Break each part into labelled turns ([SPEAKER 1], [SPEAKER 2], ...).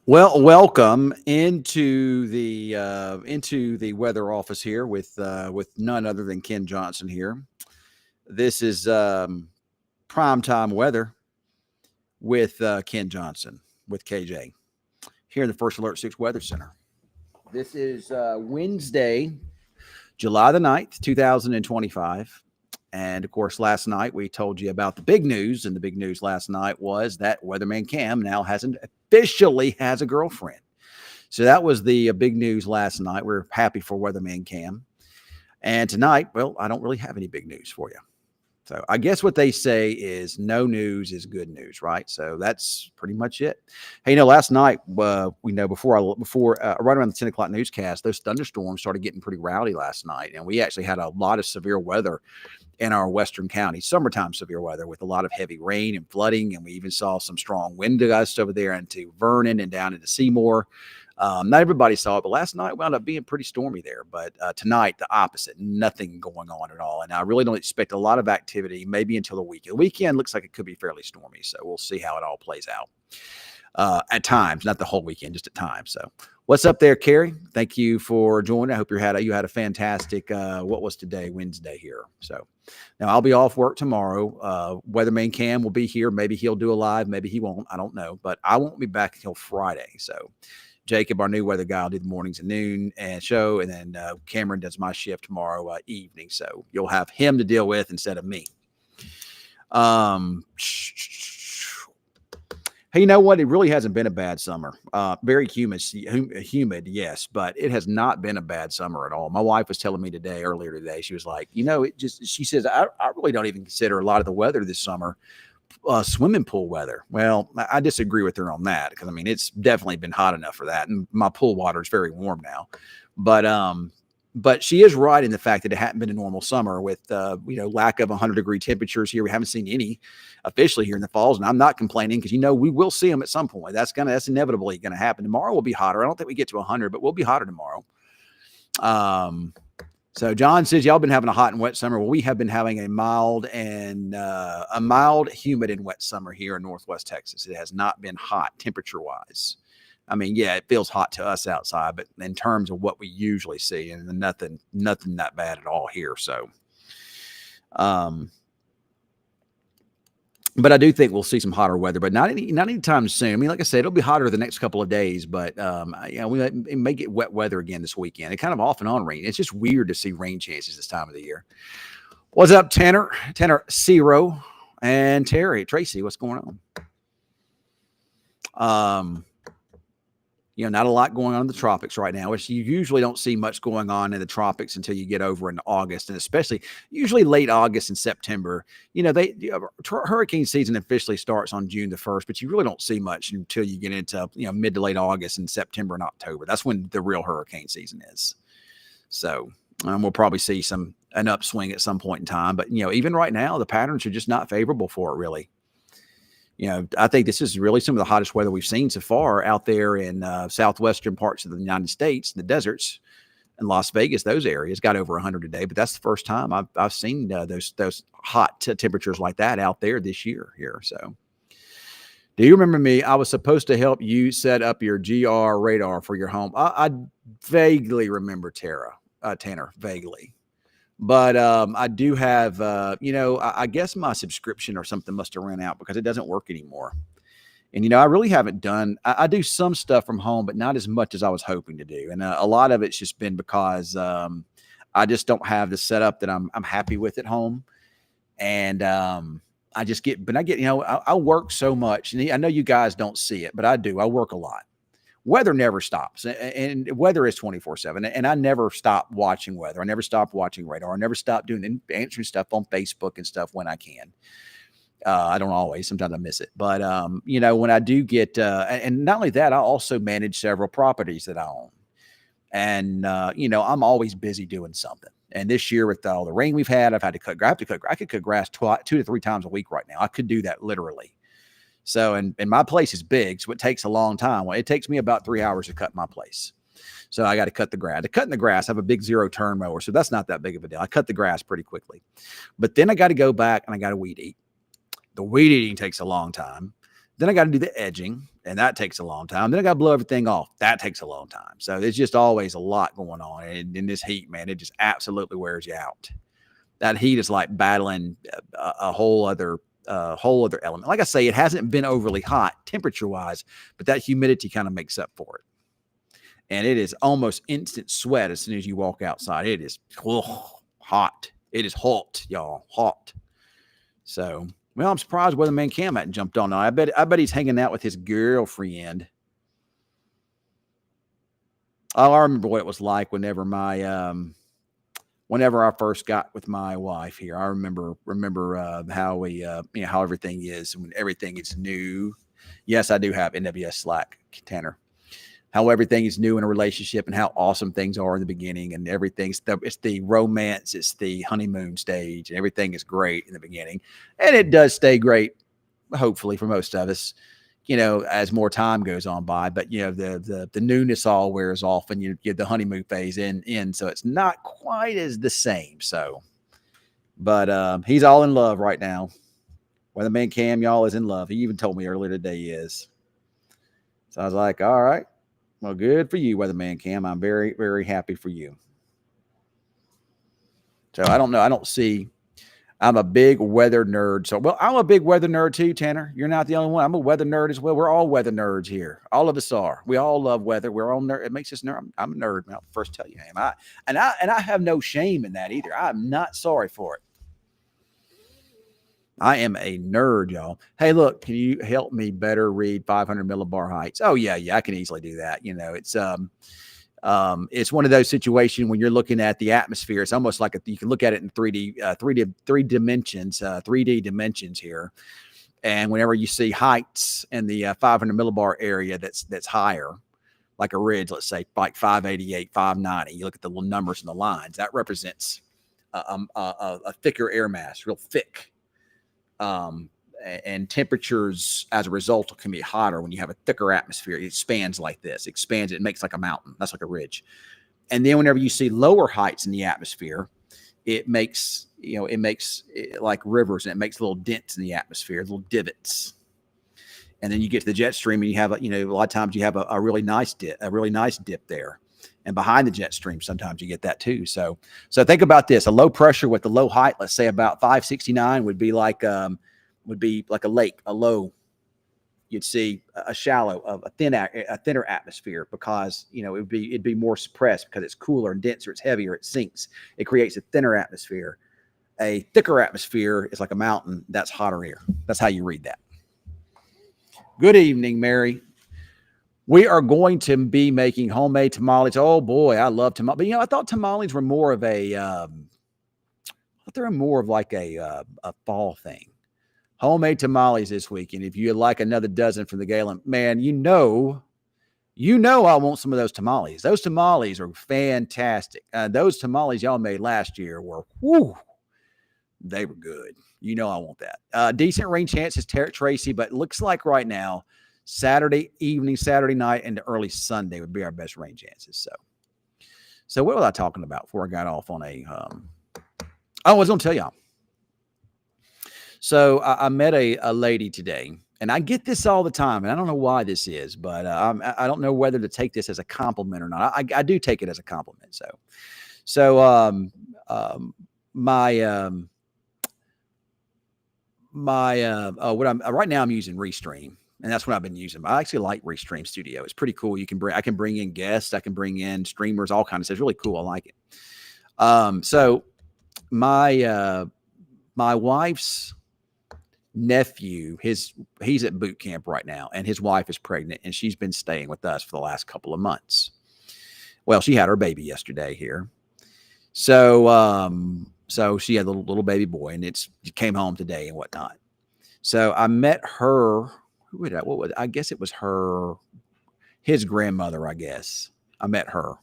[SPEAKER 1] Well, welcome into the weather office here with none other than Ken Johnson here. This is prime time weather with Ken Johnson with KJ here in the First Alert 6 Weather Center. This is Wednesday, July the 9th, 2025. And of course, last night we told you about the big news, and the big news last night was that Weatherman Cam now officially has a girlfriend. So that was the big news last night. We're happy for Weatherman Cam. And tonight, well, I don't really have any big news for you. So I guess what they say is no news is good news, right? So that's pretty much it. Hey, last night we know before right around the 10 o'clock newscast, those thunderstorms started getting pretty rowdy last night, and we actually had a lot of severe weather in our western counties, summertime severe weather with a lot of heavy rain and flooding, and we even saw some strong wind gusts over there into Vernon and down into Seymour. Not everybody saw it, but last night wound up being pretty stormy there. But tonight, the opposite, nothing going on at all. And I really don't expect a lot of activity, maybe until the weekend. The weekend looks like it could be fairly stormy, so we'll see how it all plays out. At times, not the whole weekend, just at times. So, what's up there, Carrie? Thank you for joining. I hope you had a fantastic. What was today? Wednesday here. So now I'll be off work tomorrow. Weatherman Cam will be here. Maybe he'll do a live. Maybe he won't. I don't know. But I won't be back until Friday. So Jacob, our new weather guy, will do the mornings and noon and show, and then Cameron does my shift tomorrow evening. So you'll have him to deal with instead of me. Hey, you know what? It really hasn't been a bad summer. Very humid, yes, but it has not been a bad summer at all. My wife was telling me earlier today, she was like, she says, I really don't even consider a lot of the weather this summer swimming pool weather. Well, I disagree with her on that because it's definitely been hot enough for that, and my pool water is very warm now. But she is right in the fact that it hadn't been a normal summer with lack of 100-degree temperatures here. We haven't seen any officially here in the falls, and I'm not complaining because we will see them at some point. That's inevitably gonna happen. Tomorrow will be hotter. I don't think we get to 100, but we'll be hotter tomorrow. So John says, y'all been having a hot and wet summer. Well, we have been having a mild, humid and wet summer here in Northwest Texas. It has not been hot temperature-wise. Yeah, it feels hot to us outside, but in terms of what we usually see, and nothing that bad at all here. So, but I do think we'll see some hotter weather, but not anytime soon. Like I said, it'll be hotter the next couple of days, but we may get wet weather again this weekend. It kind of off and on rain. It's just weird to see rain chances this time of the year. What's up, Tanner, Zero, and Tracy? What's going on? Not a lot going on in the tropics right now, which you usually don't see much going on in the tropics until you get over into August, and especially usually late August and September. Hurricane season officially starts on June the 1st, but you really don't see much until you get into, mid to late August and September and October. That's when the real hurricane season is. So we'll probably see an upswing at some point in time, but even right now, the patterns are just not favorable for it, really. I think this is really some of the hottest weather we've seen so far out there in southwestern parts of the United States, the deserts, and Las Vegas. Those areas got over 100 today, but that's the first time I've seen those hot temperatures like that out there this year here. So, do you remember me? I was supposed to help you set up your GR radar for your home. I vaguely remember Tanner, vaguely. But I do have, I guess my subscription or something must have run out because it doesn't work anymore. And, I really haven't I do some stuff from home, but not as much as I was hoping to do. And a lot of it's just been because I just don't have the setup that I'm happy with at home. And I work so much. And I know you guys don't see it, but I do. I work a lot. Weather never stops, and weather is 24/7. And I never stop watching weather. I never stop watching radar. I never stop answering stuff on Facebook and stuff when I can. I don't always. Sometimes I miss it. But when I do get, and not only that, I also manage several properties that I own, and I'm always busy doing something. And this year, with all the rain we've had, I could cut grass 2 to 3 times a week right now. I could do that literally. So, and my place is big, so it takes a long time. Well, it takes me about 3 hours to cut my place. So I got to cut the grass. To cut in the grass, I have a big 0-turn mower, so that's not that big of a deal. I cut the grass pretty quickly. But then I got to go back and I got to weed eat. The weed eating takes a long time. Then I got to do the edging, and that takes a long time. Then I got to blow everything off. That takes a long time. So there's just always a lot going on. And in this heat, man, it just absolutely wears you out. That heat is like battling a whole other element. Like I say, it hasn't been overly hot temperature wise, but that humidity kind of makes up for it. And it is almost instant sweat as soon as you walk outside. It is hot. It is hot, y'all, hot. So, well, I'm surprised Weatherman Cam hadn't jumped on. I bet he's hanging out with his girlfriend. Oh, I remember what it was like whenever I first got with my wife here. I remember how we how everything is when everything is new. Yes, I do have NWS Slack, Tanner. How everything is new in a relationship and how awesome things are in the beginning, and everything's it's the romance, it's the honeymoon stage, and everything is great in the beginning, and it does stay great, hopefully for most of us, as more time goes on by. But the newness all wears off, and you get the honeymoon phase in, so it's not quite as the same. So, but he's all in love right now. Weatherman Cam, y'all, is in love. He even told me earlier today he is. So I was like, all right. Well, good for you, Weatherman Cam. I'm very, very happy for you. So I don't know. I don't see. I'm a big weather nerd. So, well, I'm a big weather nerd too, Tanner. You're not the only one. I'm a weather nerd as well. We're all weather nerds here. All of us are. We all love weather. We're all nerd. It makes us nerd. I'm a nerd. I'll first tell you I am. I have no shame in that either. I'm not sorry for it. I am a nerd, y'all. Hey, look, can you help me better read 500 millibar heights? Oh, yeah, I can easily do that. It's one of those situations when you're looking at the atmosphere. It's almost like you can look at it in 3D dimensions here. And whenever you see heights in the 500 millibar area that's higher, like a ridge, let's say like 588, 590, you look at the little numbers and the lines, that represents a thicker air mass, real thick. And temperatures as a result can be hotter when you have a thicker atmosphere. It expands like this, it makes like a mountain. That's like a ridge. And then whenever you see lower heights in the atmosphere, it makes it like rivers, and it makes little dents in the atmosphere, little divots. And then you get to the jet stream, and you have a lot of times you have a really nice dip there. And behind the jet stream, sometimes you get that too. So think about this: a low pressure with the low height, let's say about 569, would be like a lake, a low. You'd see a shallow, a thinner atmosphere, because it'd be more suppressed because it's cooler and denser, it's heavier, it sinks. It creates a thinner atmosphere. A thicker atmosphere is like a mountain. That's hotter air. That's how you read that. Good evening, Mary. We are going to be making homemade tamales. Oh boy, I love tamales. But I thought tamales were more of a fall thing. Homemade tamales this week, and if you'd like another dozen from the Galen, man, I want some of those tamales. Those tamales are fantastic. Those tamales y'all made last year were, they were good. I want that. Decent rain chances, Tracy, but it looks like right now, Saturday evening, Saturday night, and early Sunday would be our best rain chances. So what was I talking about before I got off on I was going to tell y'all. So I met a lady today, and I get this all the time, and I don't know why this is, but I don't know whether to take this as a compliment or not. I do take it as a compliment. Right now I'm using Restream. And that's what I've been using. I actually like Restream Studio. It's pretty cool. I can bring in guests. I can bring in streamers, all kinds of stuff. It's really cool. I like it. So my wife's nephew, he's at boot camp right now, and his wife is pregnant, and she's been staying with us for the last couple of months. Well, she had her baby yesterday here. So she had a little baby boy, and she came home today and whatnot. So I met her. I guess it was his grandmother, I guess. I met her.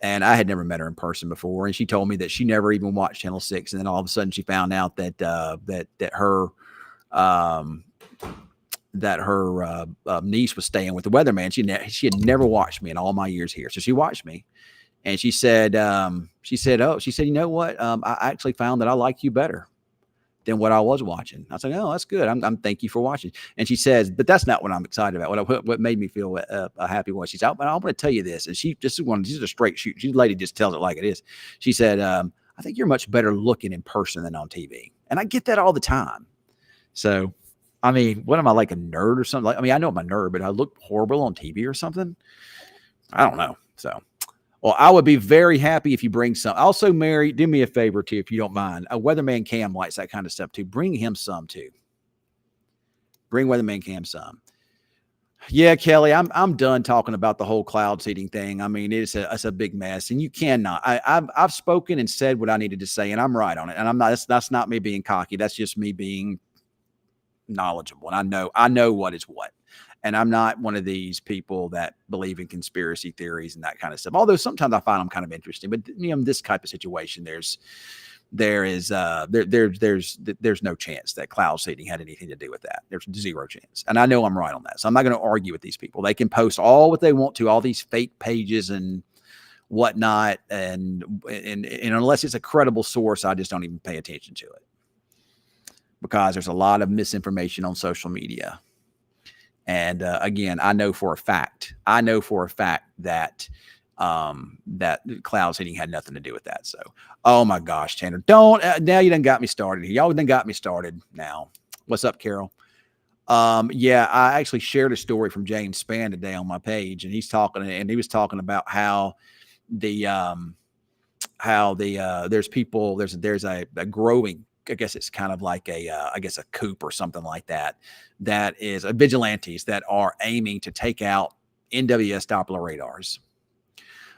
[SPEAKER 1] And I had never met her in person before. And she told me that she never even watched Channel 6. And then all of a sudden she found out that her niece was staying with the weatherman. She had never watched me in all my years here. So she watched me. And she said, you know what? I actually found that I like you better than what I was watching. I said, oh, that's good. I'm thank you for watching. And she says, but that's not what I'm excited about. What made me feel happy was she's out. But I want to tell you this. And she's a straight shoot. She's a lady, just tells it like it is. She said, I think you're much better looking in person than on TV. And I get that all the time. So, I mean, what am I, like a nerd or something? I mean, I know I'm a nerd, but I look horrible on TV or something. I don't know. So, well, I would be very happy if you bring some. Also, Mary, do me a favor too, if you don't mind. Weatherman Cam likes that kind of stuff too. Bring him some too. Bring Weatherman Cam some. Yeah, Kelly, I'm done talking about the whole cloud seeding thing. I mean, it's a big mess, and you cannot. I've spoken and said what I needed to say, and I'm right on it. And I'm not. That's not me being cocky. That's just me being knowledgeable, and I know what is what. And I'm not one of these people that believe in conspiracy theories and that kind of stuff. Although sometimes I find them kind of interesting. But this type of situation, there's no chance that cloud seeding had anything to do with that. There's zero chance. And I know I'm right on that. So I'm not going to argue with these people. They can post all what they want to, all these fake pages and whatnot. And unless it's a credible source, I just don't even pay attention to it, because there's a lot of misinformation on social media. And again, I know for a fact that that cloud seeding had nothing to do with that. So, oh my gosh, Tanner, don't now you done got me started. Y'all done got me started now. What's up, Carol? Yeah, I actually shared a story from James Spann today on my page, and he was talking about how there's a growing, I guess it's kind of like a coup or something like that. That is vigilantes that are aiming to take out NWS Doppler radars.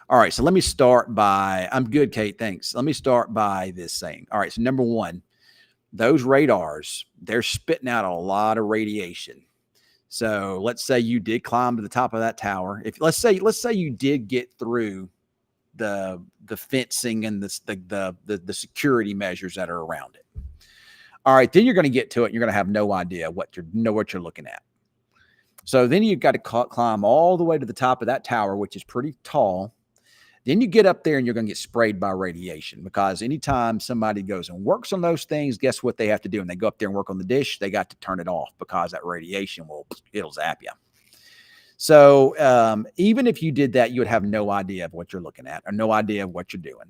[SPEAKER 1] All right, so let me start by, I'm good, Kate, thanks. Let me start by this saying. All right, so number one, those radars, they're spitting out a lot of radiation. So let's say you did climb to the top of that tower. If let's say you did get through the fencing and the security measures that are around it. All right, then you're going to get to it. And you're going to have no idea what you're looking at. So then you've got to climb all the way to the top of that tower, which is pretty tall. Then you get up there and you're going to get sprayed by radiation, because anytime somebody goes and works on those things, guess what they have to do? And they go up there and work on the dish, they got to turn it off, because that radiation it'll zap you. So even if you did that, you would have no idea of what you're looking at, or no idea of what you're doing.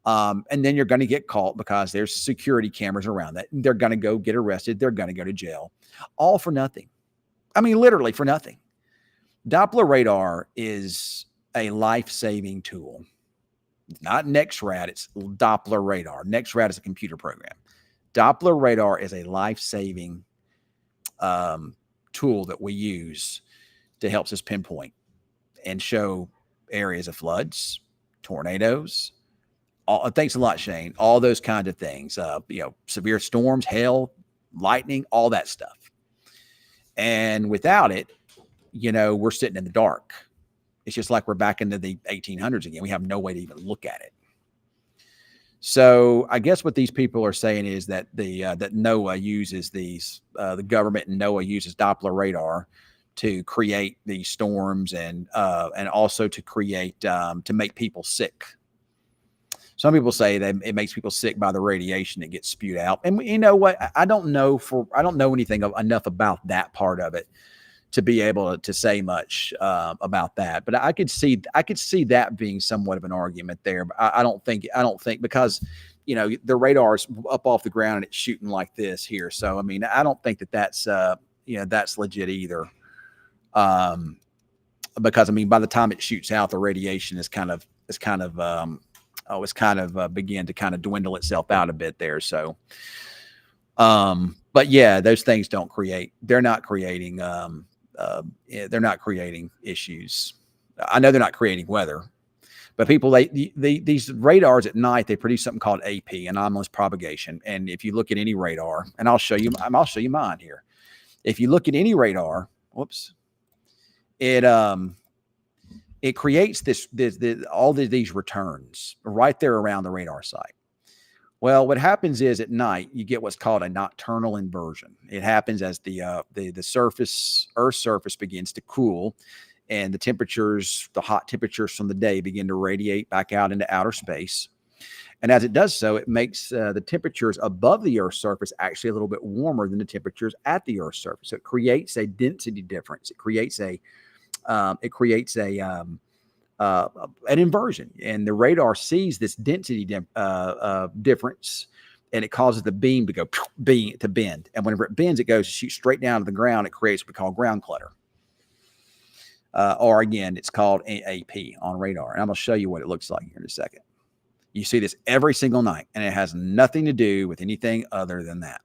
[SPEAKER 1] And then you're going to get caught, because there's security cameras around that. They're going to go get arrested. They're going to go to jail, all for nothing. I mean, literally for nothing. Doppler radar is a life-saving tool. It's not NexRad, it's Doppler radar. NexRad is a computer program. Doppler radar is a life-saving tool that we use to help us pinpoint and show areas of floods, tornadoes. Thanks a lot, Shane. All those kinds of things. Severe storms, hail, lightning, all that stuff. And without it, we're sitting in the dark. It's just like we're back into the 1800s again. We have no way to even look at it. So I guess what these people are saying is that that NOAA uses the government and NOAA uses Doppler radar to create these storms and also to create to make people sick. Some people say that it makes people sick by the radiation that gets spewed out. And you know what? I don't know anything enough about that part of it to be able to say much about that. But I could see that being somewhat of an argument there. But I don't think because the radar's up off the ground and it's shooting like this here. So I mean, I don't think that's that's legit either. Because I mean, by the time it shoots out, the radiation is kind of begin to kind of dwindle itself out a bit there. So, but yeah, those things they're not creating issues. I know they're not creating weather, but people, these radars at night, they produce something called AP, anomalous propagation. And if you look at any radar, and I'll show you mine here. If you look at any radar, it creates these returns right there around the radar site. Well, what happens is at night you get what's called a nocturnal inversion. It happens as the Earth's surface begins to cool, and the hot temperatures from the day begin to radiate back out into outer space. And as it does so, it makes the temperatures above the Earth's surface actually a little bit warmer than the temperatures at the Earth's surface. So it creates a density difference. It creates an inversion, and the radar sees this density difference, and it causes the beam to bend. And whenever it bends, it goes shoots straight down to the ground. It creates what we call ground clutter, or again, it's called AAP on radar. And I'm going to show you what it looks like here in a second. You see this every single night, and it has nothing to do with anything other than that.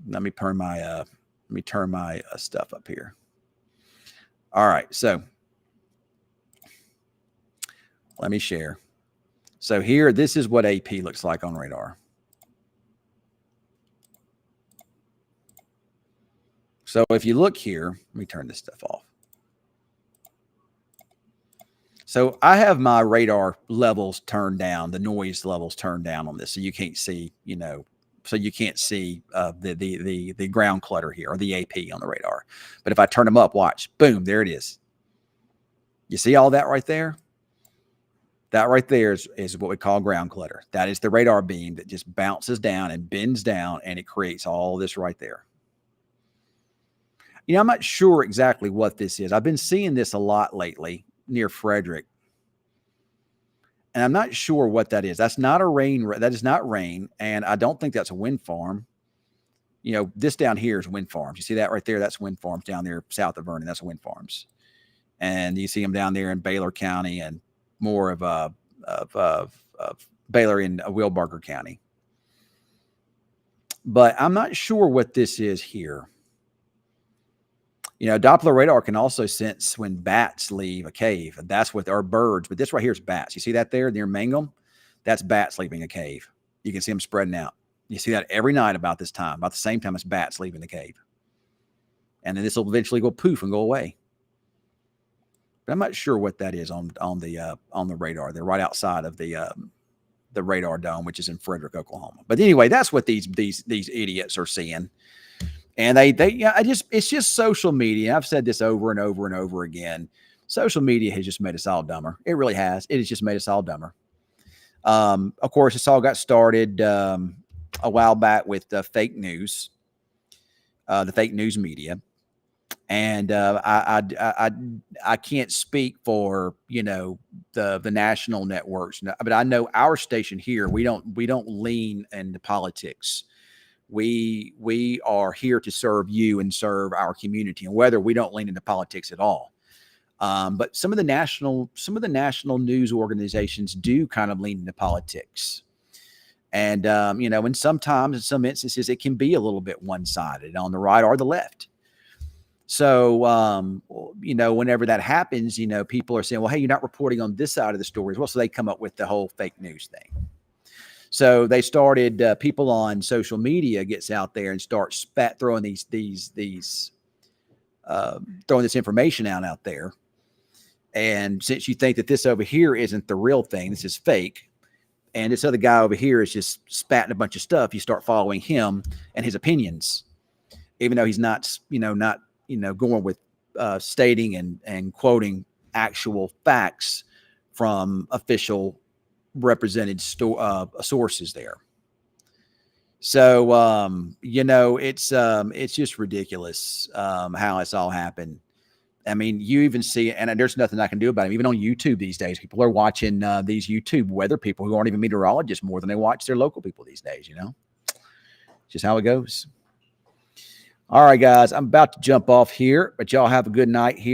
[SPEAKER 1] Let me turn my stuff up here. All right, so let me share. So here, this is what AP looks like on radar. So if you look here, let me turn this stuff off. So I have my radar levels turned down, the noise levels turned down on this, so you can't see, so you can't see the ground clutter here, or the AP on the radar. But if I turn them up, watch, boom, there it is. You see all that right there? That right there is what we call ground clutter. That is the radar beam that just bounces down and bends down, and it creates all this right there. I'm not sure exactly what this is. I've been seeing this a lot lately near Frederick, and I'm not sure what that is. That's not a rain. That is not rain, and I don't think that's a wind farm. This down here is wind farms. You see that right there? That's wind farms down there south of Vernon. That's wind farms, and you see them down there in Baylor County and more of Baylor in Wilbarger County. But I'm not sure what this is here. Doppler radar can also sense when bats leave a cave, and that's with our birds. But this right here is bats. You see that there near Mangum? That's bats leaving a cave. You can see them spreading out. You see that every night about this time, about the same time as bats leaving the cave. And then this will eventually go poof and go away. But I'm not sure what that is on the radar. They're right outside of the radar dome, which is in Frederick, Oklahoma. But anyway, that's what these idiots are seeing. And it's just social media. I've said this over and over and over again. Social media has just made us all dumber. It really has. It has just made us all dumber. Of course, this all got started a while back with fake news, the fake news media. And I can't speak for the national networks, but I know our station here, we don't lean into politics. We are here to serve you and serve our community, and whether we don't lean into politics at all. But some of the national news organizations do kind of lean into politics, and and sometimes in some instances it can be a little bit one-sided on the right or the left. So whenever that happens, people are saying, well, hey, you're not reporting on this side of the story as well. So they come up with the whole fake news thing. So they started, people on social media gets out there and starts throwing throwing this information out there. And since you think that this over here isn't the real thing, this is fake, and this other guy over here is just spatting a bunch of stuff, you start following him and his opinions, even though he's not going with stating and quoting actual facts from official represented sources there. So it's just ridiculous how it's all happened. I mean, you even see, and there's nothing I can do about it. Even on YouTube these days, people are watching these YouTube weather people who aren't even meteorologists more than they watch their local people these days. Just how it goes. All right, guys, I'm about to jump off here, but y'all have a good night here.